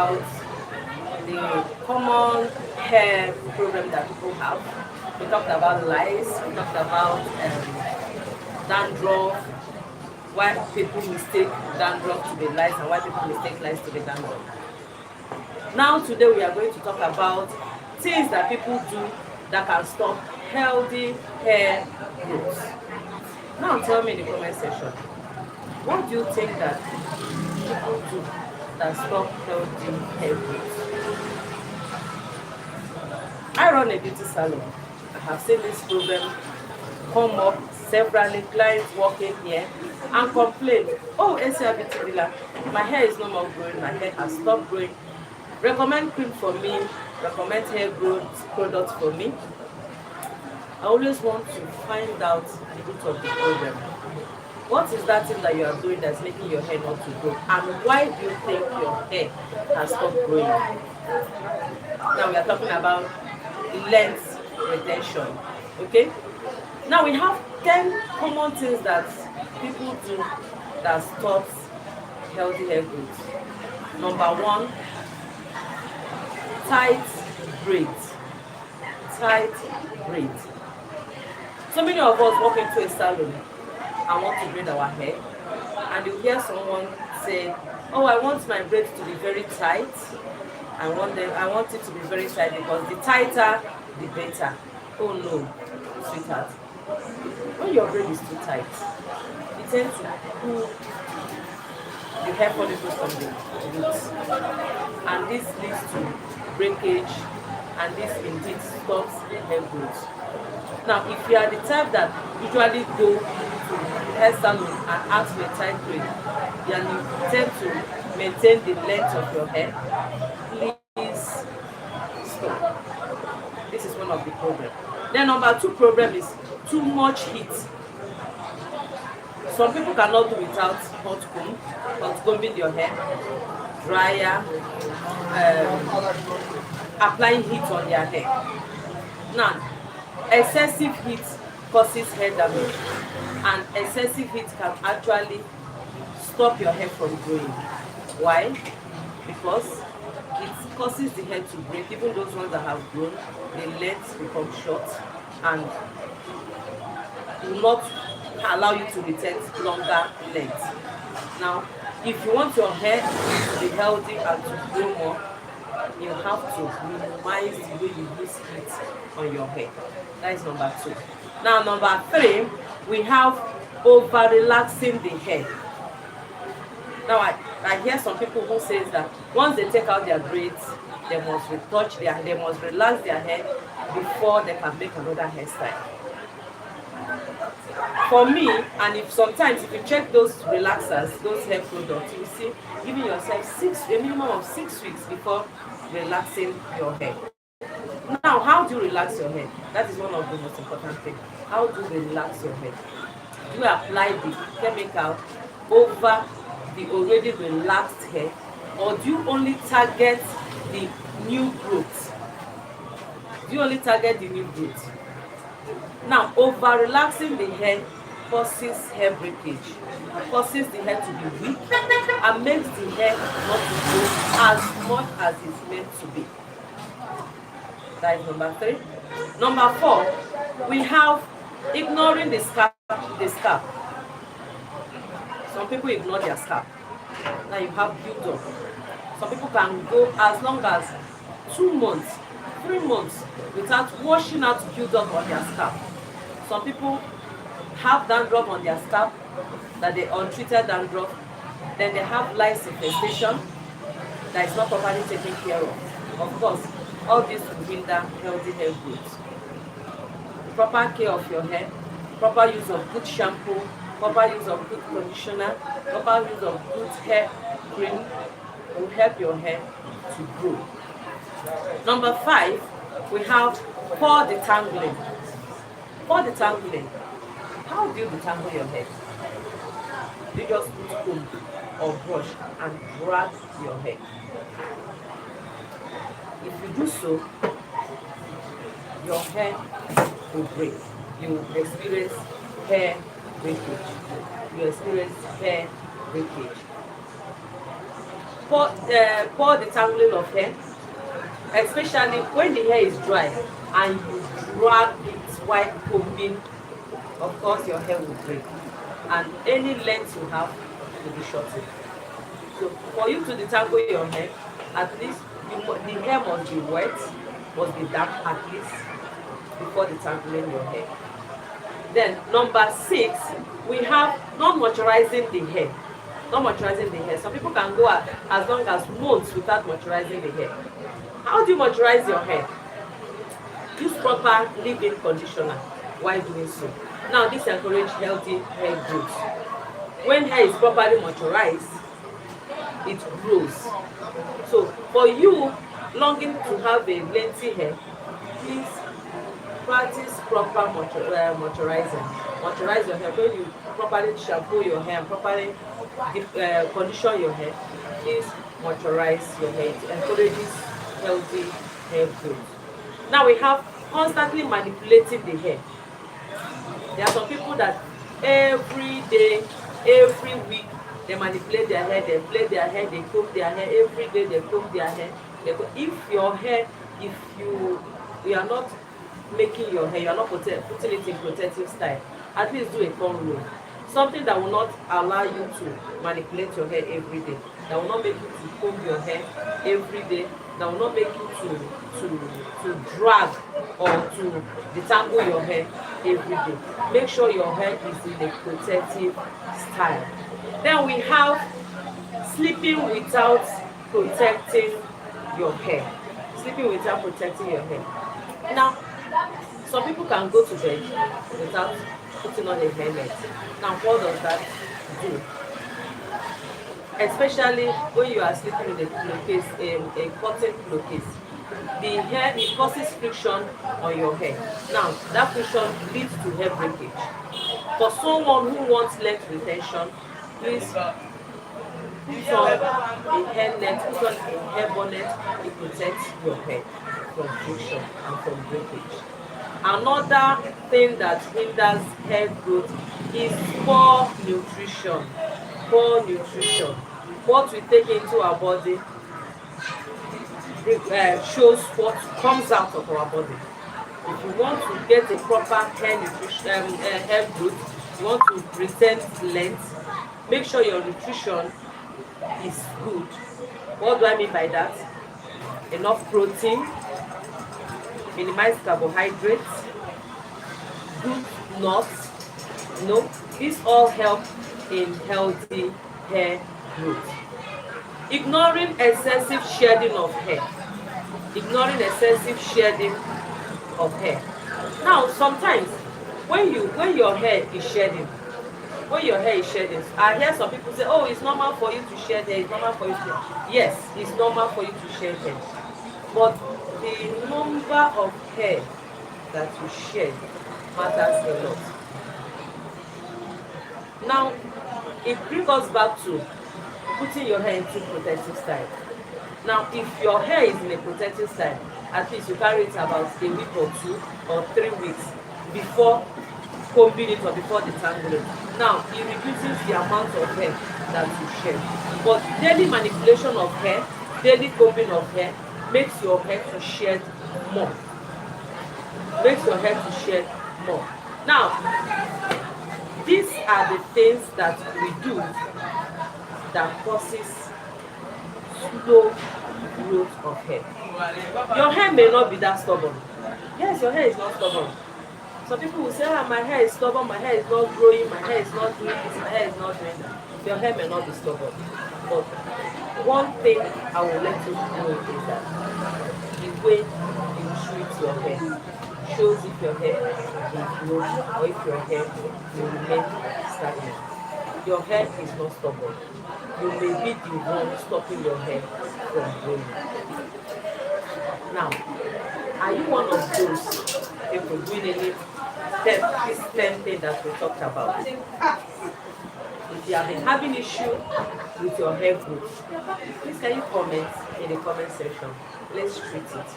about the common hair problem that people have. We talked about lice, we talked about dandruff, why people mistake dandruff to be lice and why people mistake lice to be dandruff. Now today we are going to talk about things that people do that can stop healthy hair growth. Now tell me in the comment section, what do you think that people do that stop healthy hair growth? I run a beauty salon. I have seen this problem come up several clients walk in here and complain, oh, ACR beauty dealer, my hair is no more growing, my hair has stopped growing. Recommend cream for me, recommend hair growth products for me. I always want to find out the root of the problem. What is that thing that you are doing that's making your hair not to grow? And why do you think your hair has stopped growing? Now we are talking about length retention. Okay? Now we have 10 common things that people do that stops healthy hair growth. Number 1, tight braids. Tight braids. So many of us walk into a salon and want to braid our hair, and you hear someone say, oh, I want my braids to be very tight. I want it to be very tight because the tighter the better. Oh no, sweetheart. When your braid is too tight, it tends to pull the hair follicles from the roots, and this leads to breakage, and this indeed stops hair growth. Now, if you are the type that usually go to hair salon and ask for a tight braid, and you tend to maintain the length of your hair, please stop. This is one of the problems. Then number 2 problem is too much heat. Some people cannot do without hot combing your hair, dryer, applying heat on their hair. Now, excessive heat causes hair damage, and excessive heat can actually stop your hair from growing. Why? Because it causes the hair to break. Even those ones that have grown, the lengths become short and will not allow you to retain longer length. Now, if you want your hair to be healthy and to grow more, you have to minimize the way you use heat on your hair. That is number 2. Now, number 3, we have over relaxing the hair. Now, I hear some people who says that once they take out their braids, they must they must relax their hair before they can make another hairstyle. For me, and if sometimes if you check those relaxers, those hair products, you see giving yourself a minimum of 6 weeks before relaxing your hair. Now, how do you relax your hair? That is one of the most important things. How do you relax your hair? Do you apply the chemical over the already relaxed hair, or do you only target the new growth? Do you only target the new growth? Now, over relaxing the hair causes hair breakage, causes the hair to be weak, and makes the hair not to grow as much as it's meant to be. That is number 3. Number 4, we have ignoring the scalp. Some people ignore their scalp. Now you have build-up. Some people can go as long as 2 months, 3 months without washing out build-up on their scalp. Some people have dandruff on their scalp, that they untreated dandruff. Then they have lice infestation that is not properly taken care of. Of course, all this will hinder healthy hair growth. Proper care of your hair, proper use of good shampoo, proper use of good conditioner, proper use of good hair cream will help your hair to grow. Number 5, we have poor detangling. Poor detangling. How do you detangle your hair? You just put comb or brush and drag your hair. If you do so, your hair will break. You will experience hair breakage. You experience hair breakage. poor detangling of hair, especially when the hair is dry and you drag it while combing. Of course, your hair will break, and any length you have will be shortened. So for you to detangle your hair, at least the hair must be wet, must be damp at least before detangling your hair. Then number 6, we have not moisturizing the hair. Not moisturizing the hair. Some people can go as long as months without moisturizing the hair. How do you moisturize your hair? Use proper leave-in conditioner while doing so. Now this encourages healthy hair growth. When hair is properly moisturized, it grows. So for you longing to have a lengthy hair, please practice proper moisturizing. Moisturize your hair. When you properly shampoo your hair and properly condition your hair, please moisturize your hair. It encourages healthy hair growth. Now we have constantly manipulating the hair. There are some people that every day, every week, they manipulate their hair, they plait their hair, they comb their hair. Every day they comb their hair. If your hair, if you are not making your hair, you are not putting it in protective style, at least do a comb roll. Something that will not allow you to manipulate your hair every day, that will not make you to comb your hair every day, that will not make you to drag or to detangle your hair every day. Make sure your hair is in a protective style. Then we have sleeping without protecting your hair. Sleeping without protecting your hair. Now, some people can go to bed without putting on a hairnet. Now, what does that do? Especially when you are sleeping with a pillowcase, a cotton pillowcase, the hair, it causes friction on your hair. Now that friction leads to hair breakage. For someone who wants length retention, please put on a hair net, put on a hair bonnet. It protects your hair from friction and from breakage. Another thing that hinders hair growth is poor nutrition. Poor nutrition. What we take into our body shows what comes out of our body. If you want to get a proper hair nutrition, hair growth, you want to retain length, make sure your nutrition is good. What do I mean by that? Enough protein, minimize carbohydrates, good nuts. These all help in healthy hair growth. Ignoring excessive shedding of hair. Ignoring excessive shedding of hair. Now, sometimes when your hair is shedding, I hear some people say, "Oh, it's normal for you to shed hair. It's normal for you to." Yes, it's normal for you to shed hair, but the number of hair that you shed matters a lot. Now, it brings us back to putting your hair into protective style. Now, if your hair is in a protective style, at least you carry it about a week or 2 or 3 weeks before combing it or before detangling. Now, it reduces the amount of hair that you shed. But daily manipulation of hair, daily combing of hair makes your hair to shed more. Makes your hair to shed more. Now, these are the things that we do that causes slow growth of hair. Your hair may not be that stubborn. Yes, your hair is not stubborn. Some people will say, my hair is stubborn, my hair is not growing, my hair is not doing this, my hair is not doing that. Your hair may not be stubborn. But one thing I will let you know is that the way you treat your hair shows if your hair will grow or if your hair will remain stagnant. Your hair is not stubborn. You may be the one stopping your hair from growing. Now, are you one of those people doing any this 10 thing that we talked about? If you have been having issue with your hair growth, please can you comment in the comment section? Let's treat it.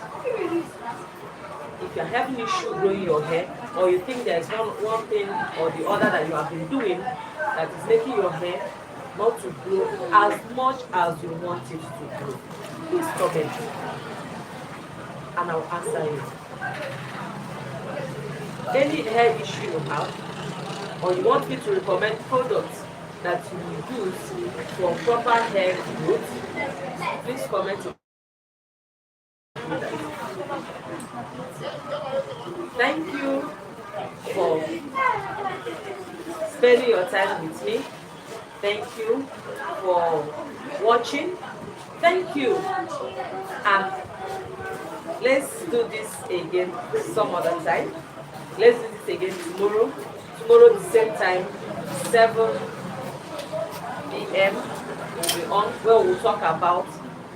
If you're having issue growing your hair, or you think there's one thing or the other that you have been doing that is making your hair not to grow as much as you want it to grow, please comment and I'll answer you. Any hair issue you have, or you want me to recommend products that you will use for proper hair growth, please comment. Thank you for spending your time with me. Thank you for watching. Thank you. And let's do this again some other time. Let's do this again tomorrow. Tomorrow the same time, 7 p.m. will be on, where we'll talk about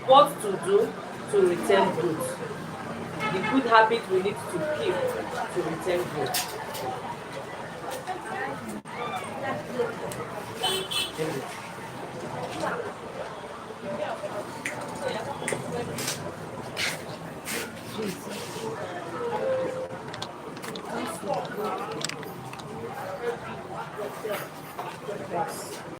what to do to retain growth. The good habit we need to keep to retain growth.